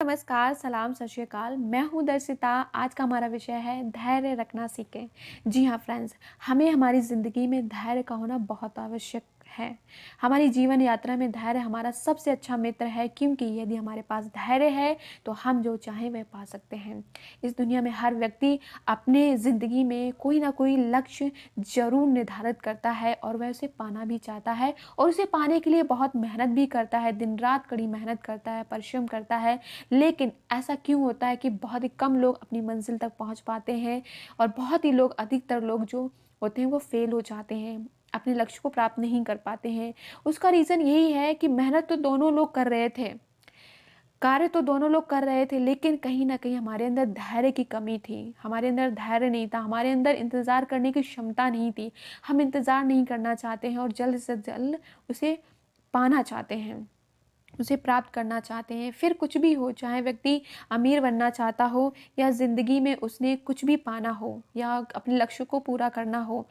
नमस्कार, सलाम, सत श्री अकाल। मैं हूँ दर्शिता। आज का हमारा विषय है धैर्य रखना सीखें। जी हाँ फ्रेंड्स, हमें हमारी ज़िंदगी में धैर्य का होना बहुत आवश्यक है। हमारी जीवन यात्रा में धैर्य हमारा सबसे अच्छा मित्र है, क्योंकि यदि हमारे पास धैर्य है तो हम जो चाहें वह पा सकते हैं। इस दुनिया में हर व्यक्ति अपने ज़िंदगी में कोई ना कोई लक्ष्य ज़रूर निर्धारित करता है और वह उसे पाना भी चाहता है और उसे पाने के लिए बहुत मेहनत भी करता है, दिन रात कड़ी मेहनत करता है, परिश्रम करता है। लेकिन ऐसा क्यों होता है कि बहुत ही कम लोग अपनी मंजिल तक पहुंच पाते हैं और बहुत ही लोग, अधिकतर लोग जो होते हैं वो फेल हो जाते हैं, अपने लक्ष्य को प्राप्त नहीं कर पाते हैं। उसका रीज़न यही है कि मेहनत तो दोनों लोग कर रहे थे, कार्य तो दोनों लोग कर रहे थे, लेकिन कहीं न कहीं हमारे अंदर धैर्य की कमी थी। हमारे अंदर धैर्य नहीं था, हमारे अंदर इंतज़ार करने की क्षमता नहीं थी। हम इंतज़ार नहीं करना चाहते हैं और जल्द से जल्द उसे पाना चाहते हैं, उसे प्राप्त करना चाहते हैं। फिर कुछ भी हो, चाहे व्यक्ति अमीर बनना चाहता हो या ज़िंदगी में उसने कुछ भी पाना हो या अपने लक्ष्य को पूरा करना हो,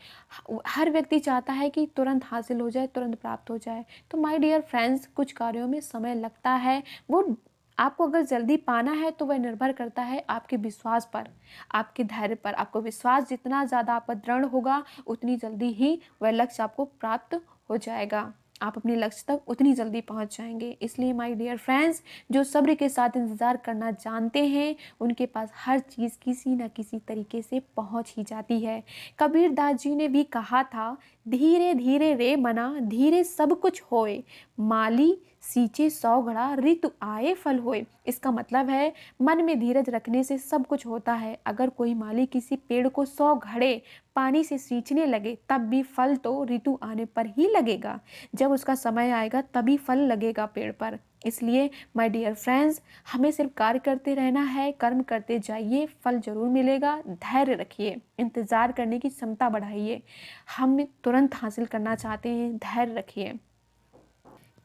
हर व्यक्ति चाहता है कि तुरंत हासिल हो जाए, तुरंत प्राप्त हो जाए। तो माय डियर फ्रेंड्स, कुछ कार्यों में समय लगता है। वो आपको अगर जल्दी पाना है तो वह निर्भर करता है आपके विश्वास पर, आपके धैर्य पर। आपको विश्वास जितना ज़्यादा आपका दृढ़ होगा, उतनी जल्दी ही वह लक्ष्य आपको प्राप्त हो जाएगा। आप अपने लक्ष्य तक उतनी जल्दी पहुंच जाएंगे। इसलिए माय डियर फ्रेंड्स, जो सब्र के साथ इंतज़ार करना जानते हैं, उनके पास हर चीज़ किसी न किसी तरीके से पहुंच ही जाती है। कबीर दास जी ने भी कहा था, धीरे धीरे रे मना, धीरे सब कुछ होए, माली सींचे सौ घड़ा, ऋतु आए फल होए। इसका मतलब है, मन में धीरज रखने से सब कुछ होता है। अगर कोई माली किसी पेड़ को 100 घड़े पानी से सींचने लगे, तब भी फल तो ऋतु आने पर ही लगेगा। जब उसका समय आएगा तभी फल लगेगा पेड़ पर। इसलिए माय डियर फ्रेंड्स, हमें सिर्फ कार्य करते रहना है, कर्म करते जाइए, फल जरूर मिलेगा। धैर्य रखिए, इंतज़ार करने की क्षमता बढ़ाइए। हम तुरंत हासिल करना चाहते हैं, धैर्य रखिए।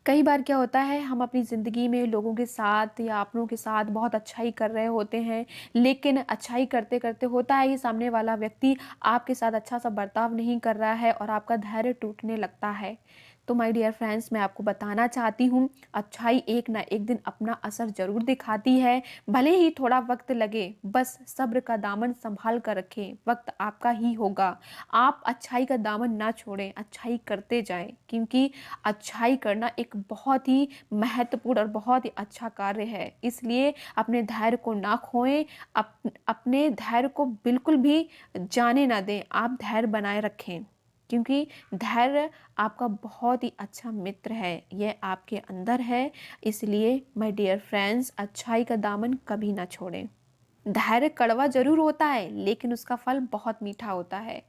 कई बार क्या होता है, हम अपनी ज़िंदगी में लोगों के साथ या अपनों के साथ बहुत अच्छाई कर रहे होते हैं, लेकिन अच्छाई करते करते होता है कि सामने वाला व्यक्ति आपके साथ अच्छा सा बर्ताव नहीं कर रहा है और आपका धैर्य टूटने लगता है। तो माय डियर फ्रेंड्स, मैं आपको बताना चाहती हूँ, अच्छाई एक ना एक दिन अपना असर ज़रूर दिखाती है। भले ही थोड़ा वक्त लगे, बस सब्र का दामन संभाल कर रखें, वक्त आपका ही होगा। आप अच्छाई का दामन ना छोड़ें, अच्छाई करते जाएं, क्योंकि अच्छाई करना एक बहुत ही महत्वपूर्ण और बहुत ही अच्छा कार्य है। इसलिए अपने धैर्य को ना खोएं, अपने धैर्य को बिल्कुल भी जाने ना दें। आप धैर्य बनाए रखें, क्योंकि धैर्य आपका बहुत ही अच्छा मित्र है, यह आपके अंदर है। इसलिए माय डियर फ्रेंड्स, अच्छाई का दामन कभी ना छोड़ें। धैर्य कड़वा जरूर होता है, लेकिन उसका फल बहुत मीठा होता है।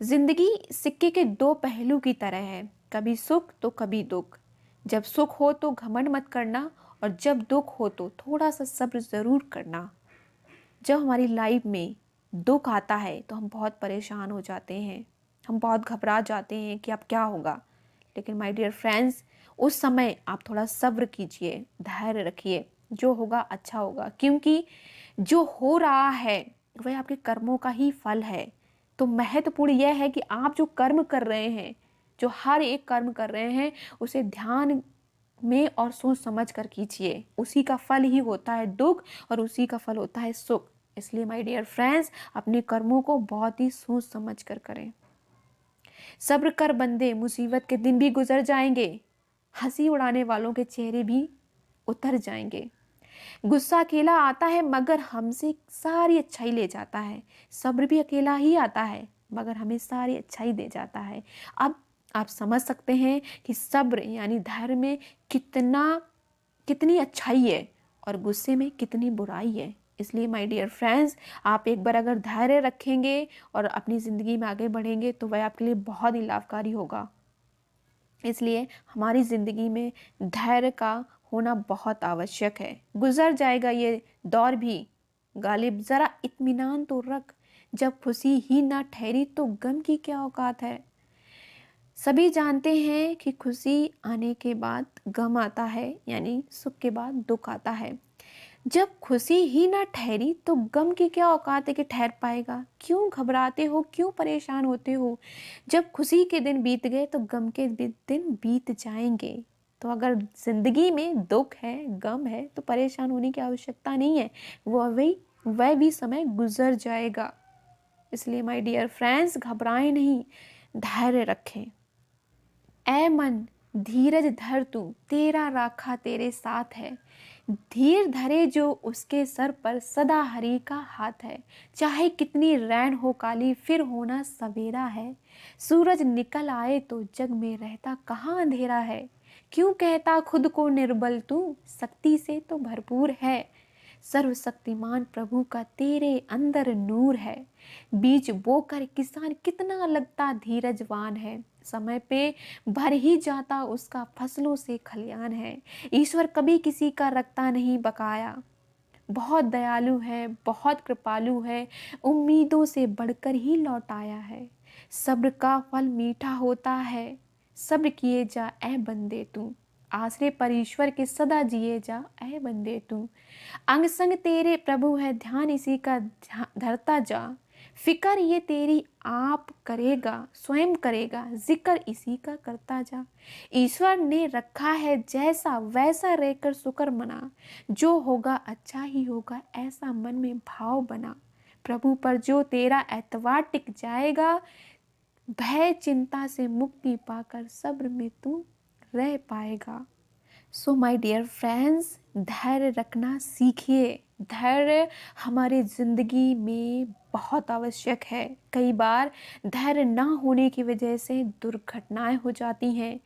जिंदगी सिक्के के दो पहलू की तरह है, कभी सुख तो कभी दुख। जब सुख हो तो घमंड मत करना, और जब दुख हो तो थोड़ा सा सब्र जरूर करना। जब हमारी लाइफ में दुख आता है तो हम बहुत परेशान हो जाते हैं, हम बहुत घबरा जाते हैं कि अब क्या होगा। लेकिन माय डियर फ्रेंड्स, उस समय आप थोड़ा सब्र कीजिए, धैर्य रखिए, जो होगा अच्छा होगा, क्योंकि जो हो रहा है वह आपके कर्मों का ही फल है। तो महत्वपूर्ण यह है कि आप जो कर्म कर रहे हैं, जो हर एक कर्म कर रहे हैं, उसे ध्यान में और सोच समझ कर कीजिए। उसी का फल ही होता है दुख और उसी का फल होता है सुख। इसलिए माय डियर फ्रेंड्स, अपने कर्मों को बहुत ही सोच समझ कर करें। सब्र कर बंदे, मुसीबत के दिन भी गुजर जाएंगे, हंसी उड़ाने वालों के चेहरे भी उतर जाएंगे। गुस्सा अकेला आता है मगर हमसे सारी अच्छाई ले जाता है। सब्र भी अकेला ही आता है मगर हमें सारी अच्छाई दे जाता है। अब आप समझ सकते हैं कि सब्र यानी धैर्य में कितनी अच्छाई है और गुस्से में कितनी बुराई है। इसलिए माय डियर फ्रेंड्स, आप एक बार अगर धैर्य रखेंगे और अपनी ज़िंदगी में आगे बढ़ेंगे तो वह आपके लिए बहुत ही लाभकारी होगा। इसलिए हमारी ज़िंदगी में धैर्य का होना बहुत आवश्यक है। गुजर जाएगा ये दौर भी गालिब, ज़रा इत्मीनान तो रख, जब खुशी ही ना ठहरी तो गम की क्या औकात है। सभी जानते हैं कि खुशी आने के बाद गम आता है, यानी सुख के बाद दुख आता है। जब खुशी ही ना ठहरी तो गम की क्या औकात है कि ठहर पाएगा। क्यों घबराते हो, क्यों परेशान होते हो। जब खुशी के दिन बीत गए तो गम के दिन बीत जाएंगे। तो अगर ज़िंदगी में दुख है, गम है, तो परेशान होने की आवश्यकता नहीं है। वह भी समय गुजर जाएगा। इसलिए माय डियर फ्रेंड्स, घबराएं नहीं, धैर्य रखें। ऐ मन धीरज धर तू, तेरा राखा तेरे साथ है। धीर धरे जो उसके सर पर सदा हरि का हाथ है। चाहे कितनी रैन हो काली, फिर होना सवेरा है। सूरज निकल आए तो जग में रहता कहाँ अंधेरा है। क्यों कहता खुद को निर्बल तू, शक्ति से तो भरपूर है। सर्वशक्तिमान प्रभु का तेरे अंदर नूर है। बीज बोकर किसान कितना लगता धीरजवान है। समय पे भर ही जाता उसका फसलों से खलियान है। ईश्वर कभी किसी का रखता नहीं बकाया। बहुत दयालु है, बहुत कृपालु है, उम्मीदों से बढ़कर ही लौटाया है। सब्र का फल मीठा होता है। सब्र किए जा ऐ बंदे तू, आश्रय पर ईश्वर के सदा जिए जा ऐ बंदे तू। अंग संग तेरे प्रभु है, ध्यान इसी का धरता जा। फिकर ये तेरी आप करेगा, स्वयं करेगा, जिक्र इसी का करता जा। ईश्वर ने रखा है जैसा वैसा रहकर शुक्र मना। जो होगा अच्छा ही होगा, ऐसा मन में भाव बना। प्रभु पर जो तेरा एतवार टिक जाएगा, भय चिंता से मुक्ति पाकर सब्र में तू रह पाएगा। सो माय डियर फ्रेंड्स, धैर्य रखना सीखिए। धैर्य हमारे ज़िंदगी में बहुत आवश्यक है। कई बार धैर्य ना होने की वजह से दुर्घटनाएं हो जाती हैं।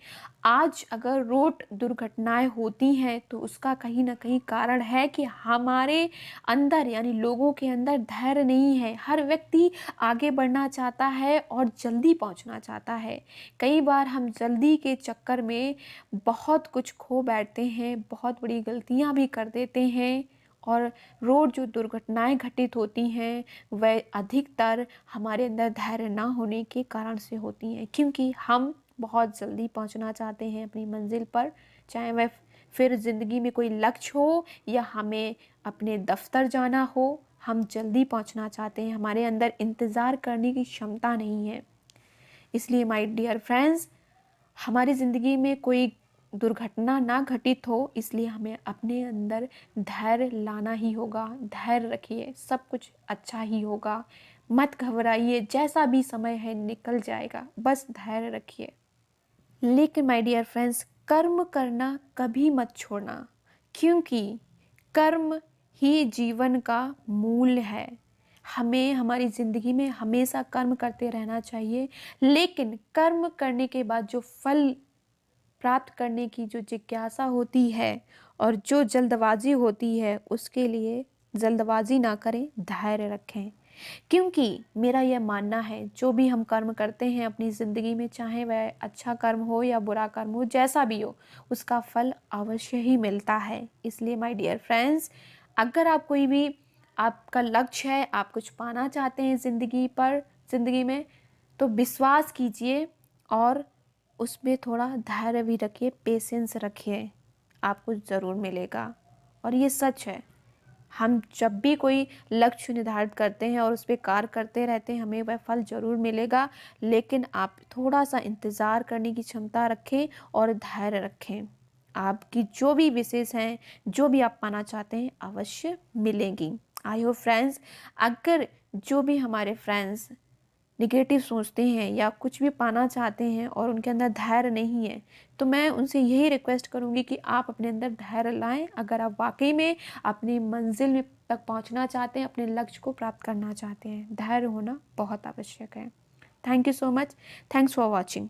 आज अगर रोड दुर्घटनाएं होती हैं तो उसका कहीं ना कहीं कारण है कि हमारे अंदर यानी लोगों के अंदर धैर्य नहीं है। हर व्यक्ति आगे बढ़ना चाहता है और जल्दी पहुंचना चाहता है। कई बार हम जल्दी के चक्कर में बहुत कुछ खो बैठते हैं, बहुत बड़ी गलतियां भी कर देते हैं और रोड जो दुर्घटनाएं घटित होती हैं वह अधिकतर हमारे अंदर धैर्य ना होने के कारण से होती हैं, क्योंकि हम बहुत जल्दी पहुंचना चाहते हैं अपनी मंजिल पर। चाहे वह फिर ज़िंदगी में कोई लक्ष्य हो या हमें अपने दफ्तर जाना हो, हम जल्दी पहुंचना चाहते हैं। हमारे अंदर इंतज़ार करने की क्षमता नहीं है। इसलिए माय डियर फ्रेंड्स, हमारी ज़िंदगी में कोई दुर्घटना ना घटित हो, इसलिए हमें अपने अंदर धैर्य लाना ही होगा। धैर्य रखिए, सब कुछ अच्छा ही होगा। मत घबराइए, जैसा भी समय है निकल जाएगा, बस धैर्य रखिए। लेकिन माय डियर फ्रेंड्स, कर्म करना कभी मत छोड़ना, क्योंकि कर्म ही जीवन का मूल है। हमें हमारी ज़िंदगी में हमेशा कर्म करते रहना चाहिए, लेकिन कर्म करने के बाद जो फल प्राप्त करने की जो जिज्ञासा होती है और जो जल्दबाजी होती है, उसके लिए जल्दबाजी ना करें, धैर्य रखें। क्योंकि मेरा यह मानना है, जो भी हम कर्म करते हैं अपनी ज़िंदगी में, चाहे वह अच्छा कर्म हो या बुरा कर्म हो, जैसा भी हो, उसका फल अवश्य ही मिलता है। इसलिए माय डियर फ्रेंड्स, अगर आप कोई भी आपका लक्ष्य है, आप कुछ पाना चाहते हैं ज़िंदगी में, तो विश्वास कीजिए और उसमें थोड़ा धैर्य भी रखिए, पेशेंस रखिए, आपको ज़रूर मिलेगा। और ये सच है, हम जब भी कोई लक्ष्य निर्धारित करते हैं और उस पर कार्य करते रहते हैं, हमें वह फल ज़रूर मिलेगा। लेकिन आप थोड़ा सा इंतज़ार करने की क्षमता रखें और धैर्य रखें। आपकी जो भी विशेष हैं, जो भी आप पाना चाहते हैं, अवश्य मिलेंगी। आई होप फ्रेंड्स, अगर जो भी हमारे फ्रेंड्स निगेटिव सोचते हैं या कुछ भी पाना चाहते हैं और उनके अंदर धैर्य नहीं है, तो मैं उनसे यही रिक्वेस्ट करूंगी कि आप अपने अंदर धैर्य लाएं। अगर आप वाकई में अपनी मंजिल में तक पहुंचना चाहते हैं, अपने लक्ष्य को प्राप्त करना चाहते हैं, धैर्य होना बहुत आवश्यक है। Thank you so much. Thanks for watching.